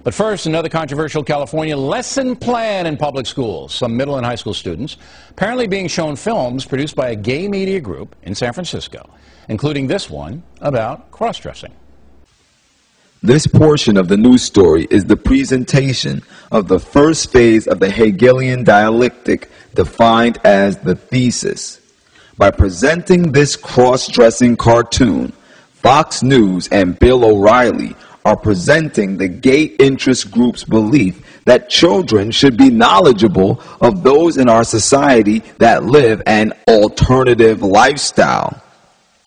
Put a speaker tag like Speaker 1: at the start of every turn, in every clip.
Speaker 1: But first, another controversial California lesson plan in public schools. Some middle and high school students apparently being shown films produced by a gay media group in San Francisco, including this one about cross-dressing.
Speaker 2: This portion of the news story is the presentation of the first phase of the Hegelian dialectic, defined as the thesis. By presenting this cross-dressing cartoon, Fox News and Bill O'Reilly are presenting the gay interest group's belief that children should be knowledgeable of those in our society that live an alternative lifestyle.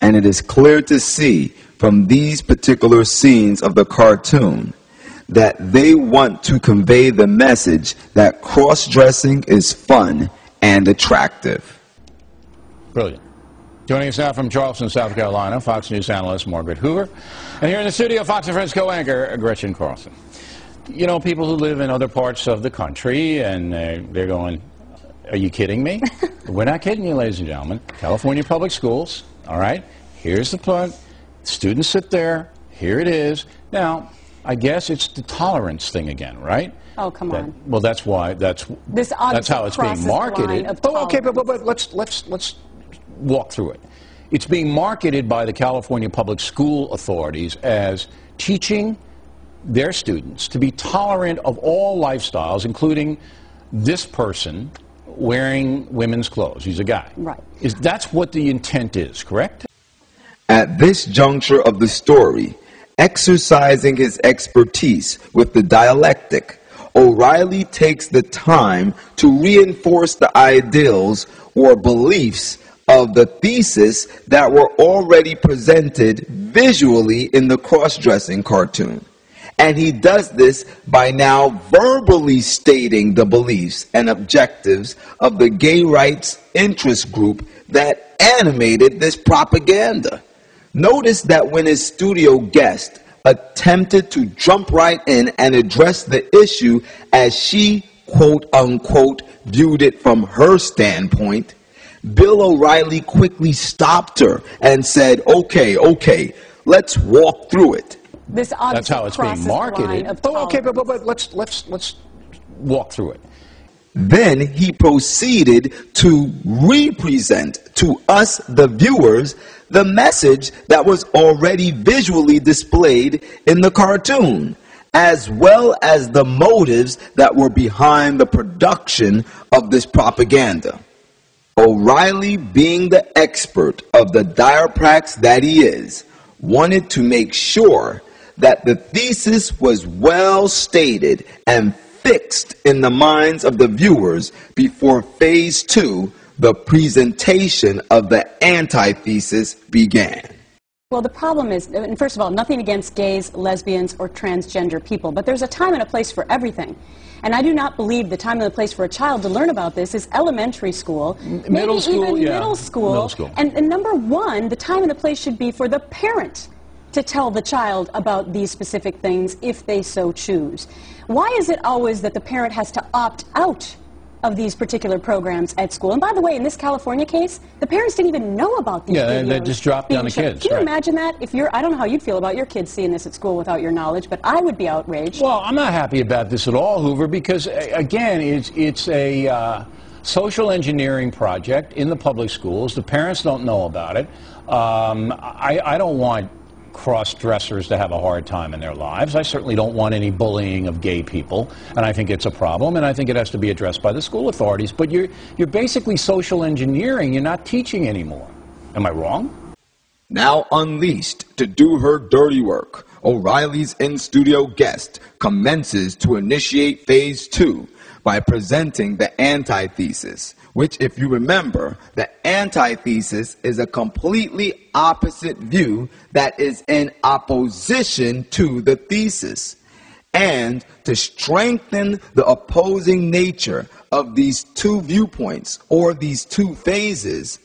Speaker 2: And it is clear to see from these particular scenes of the cartoon that they want to convey the message that cross-dressing is fun and attractive.
Speaker 1: Brilliant. Joining us now from Charleston, South Carolina, Fox News analyst Margaret Hoover. And here in the studio, Fox and Friends co-anchor Gretchen Carlson. You know, people who live in other parts of the country, and they're going, are you kidding me? We're not kidding you, ladies and gentlemen. California public schools, all right? Here's the point. Students sit there. Here it is. Now, I guess it's the tolerance thing again, right?
Speaker 3: Oh, come on.
Speaker 1: Well, that's why. That's how it's being marketed. Oh, okay, but let's walk through it. It's being marketed by the California Public School authorities as teaching their students to be tolerant of all lifestyles, including this person wearing women's clothes. He's a guy.
Speaker 3: Right.
Speaker 1: That's what the intent is, correct?
Speaker 2: At this juncture of the story, exercising his expertise with the dialectic, O'Reilly takes the time to reinforce the ideals or beliefs of the thesis that were already presented visually in the cross-dressing cartoon. And he does this by now verbally stating the beliefs and objectives of the gay rights interest group that animated this propaganda. Notice that when his studio guest attempted to jump right in and address the issue as she, quote-unquote, viewed it from her standpoint, Bill O'Reilly quickly stopped her and said, okay, let's walk through it.
Speaker 1: That's how it's being marketed. Oh, okay, but let's walk through it.
Speaker 2: Then he proceeded to represent to us, the viewers, the message that was already visually displayed in the cartoon, as well as the motives that were behind the production of this propaganda. O'Reilly, being the expert of the diaprax that he is, wanted to make sure that the thesis was well stated and fixed in the minds of the viewers before phase 2, the presentation of the antithesis, began.
Speaker 3: Well, the problem is, and first of all, nothing against gays, lesbians, or transgender people, but there's a time and a place for everything. And I do not believe the time and the place for a child to learn about this is elementary school,
Speaker 1: middle school,
Speaker 3: even middle school. And number one, the time and the place should be for the parent to tell the child about these specific things if they so choose. Why is it always that the parent has to opt out of these particular programs at school? And by the way, in this California case, the parents didn't even know about these videos.
Speaker 1: Yeah, they just dropped down the kids.
Speaker 3: Can you imagine that? If I don't know how you'd feel about your kids seeing this at school without your knowledge, but I would be outraged.
Speaker 1: Well, I'm not happy about this at all, Hoover, because, again, it's a social engineering project in the public schools. The parents don't know about it. I don't want cross-dressers to have a hard time in their lives. I certainly don't want any bullying of gay people, and I think it's a problem, and I think it has to be addressed by the school authorities. But you're basically social engineering. You're not teaching anymore. Am I wrong?
Speaker 2: Now unleashed to do her dirty work, O'Reilly's in-studio guest commences to initiate phase 2 by presenting the antithesis, which, if you remember, the antithesis is a completely opposite view that is in opposition to the thesis. And to strengthen the opposing nature of these two viewpoints, or these two phases,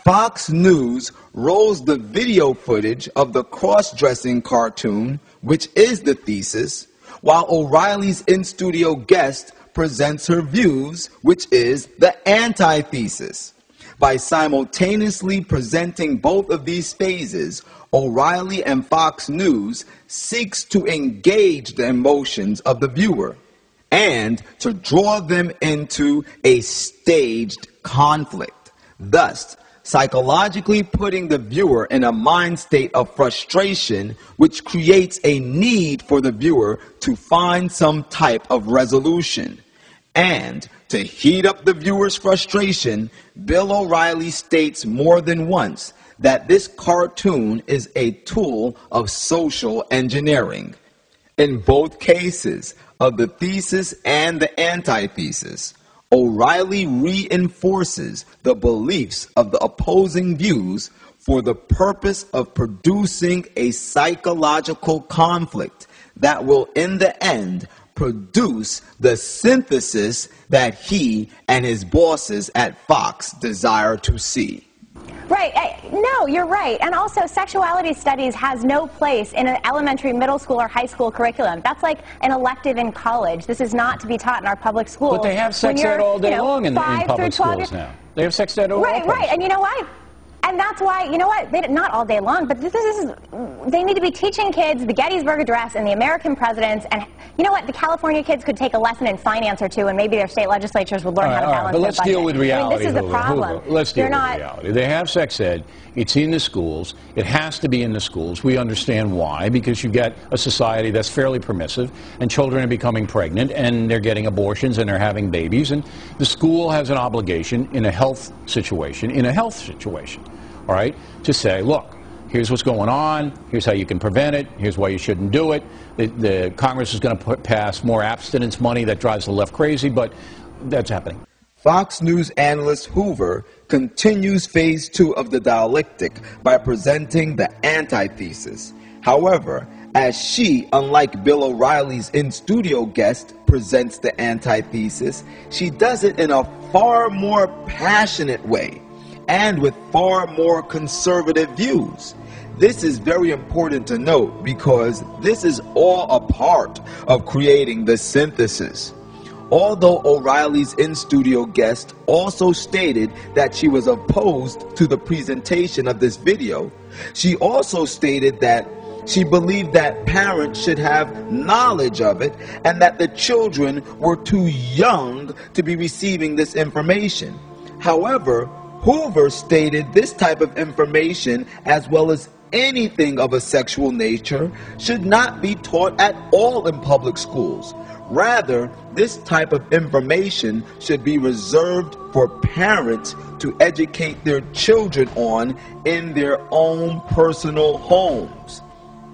Speaker 2: Fox News rolls the video footage of the cross-dressing cartoon, which is the thesis, while O'Reilly's in-studio guest presents her views, which is the antithesis. By simultaneously presenting both of these phases, O'Reilly and Fox News seeks to engage the emotions of the viewer and to draw them into a staged conflict, thus psychologically putting the viewer in a mind state of frustration, which creates a need for the viewer to find some type of resolution. And to heat up the viewer's frustration, Bill O'Reilly states more than once that this cartoon is a tool of social engineering. In both cases of the thesis and the antithesis, O'Reilly reinforces the beliefs of the opposing views for the purpose of producing a psychological conflict that will, in the end, produce the synthesis that he and his bosses at Fox desire to see.
Speaker 4: Right. No, you're right. And also, sexuality studies has no place in an elementary, middle school, or high school curriculum. That's like an elective in college. This is not to be taught in our public schools.
Speaker 1: But they have sex ed all day long in public schools now. They have sex ed all day long.
Speaker 4: Right. And you know what? And that's why, you know what, not all day long, but they need to be teaching kids the Gettysburg Address and the American presidents, and you know what, the California kids could take a lesson in finance or two, and maybe their state legislatures would learn how to balance their budget.
Speaker 1: But let's deal with reality.
Speaker 4: I mean, this is the problem.
Speaker 1: Let's deal with reality. They have sex ed. It's in the schools. It has to be in the schools. We understand why, because you get a society that's fairly permissive, and children are becoming pregnant, and they're getting abortions, and they're having babies, and the school has an obligation in a health situation, all right, to say, look, here's what's going on, here's how you can prevent it, here's why you shouldn't do it. The Congress is going to pass more abstinence money that drives the left crazy, but that's happening.
Speaker 2: Fox News analyst Hoover continues phase 2 of the dialectic by presenting the antithesis. However, as she, unlike Bill O'Reilly's in-studio guest, presents the antithesis, she does it in a far more passionate way and with far more conservative views. This is very important to note because this is all a part of creating the synthesis. Although O'Reilly's in-studio guest also stated that she was opposed to the presentation of this video, she also stated that she believed that parents should have knowledge of it and that the children were too young to be receiving this information. However, Hoover stated this type of information, as well as anything of a sexual nature, should not be taught at all in public schools. Rather, this type of information should be reserved for parents to educate their children on in their own personal homes.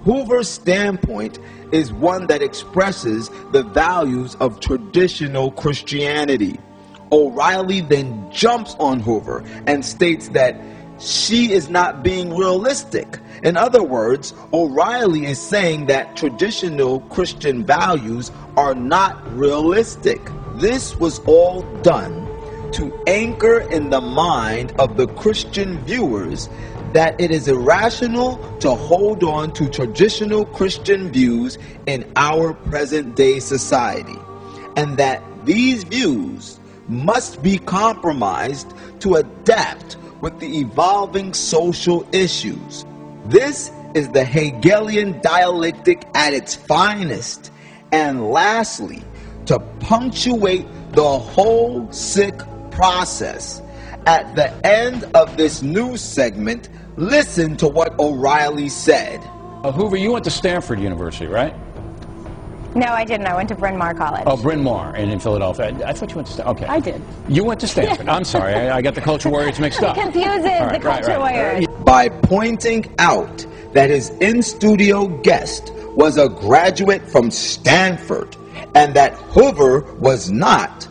Speaker 2: Hoover's standpoint is one that expresses the values of traditional Christianity. O'Reilly then jumps on Hoover and states that she is not being realistic. In other words, O'Reilly is saying that traditional Christian values are not realistic. This was all done to anchor in the mind of the Christian viewers that it is irrational to hold on to traditional Christian views in our present-day society, and that these views must be compromised to adapt with the evolving social issues. This is the Hegelian dialectic at its finest. And lastly, to punctuate the whole sick process, at the end of this news segment, listen to what O'Reilly said.
Speaker 1: Hoover, you went to Stanford University, right?
Speaker 4: No, I didn't. I went to Bryn Mawr College.
Speaker 1: Oh, Bryn Mawr, and in Philadelphia. I thought you went to Stanford. Okay.
Speaker 3: I did.
Speaker 1: You went to Stanford. I'm sorry. I got the culture warriors mixed up.
Speaker 4: It confuses the culture warriors.
Speaker 2: By pointing out that his in-studio guest was a graduate from Stanford and that Hoover was not,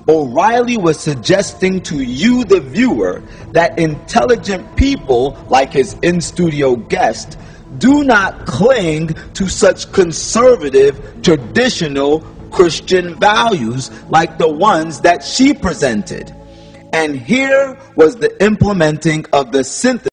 Speaker 2: O'Reilly was suggesting to you, the viewer, that intelligent people like his in-studio guest do not cling to such conservative, traditional Christian values like the ones that she presented. And here was the implementing of the synthesis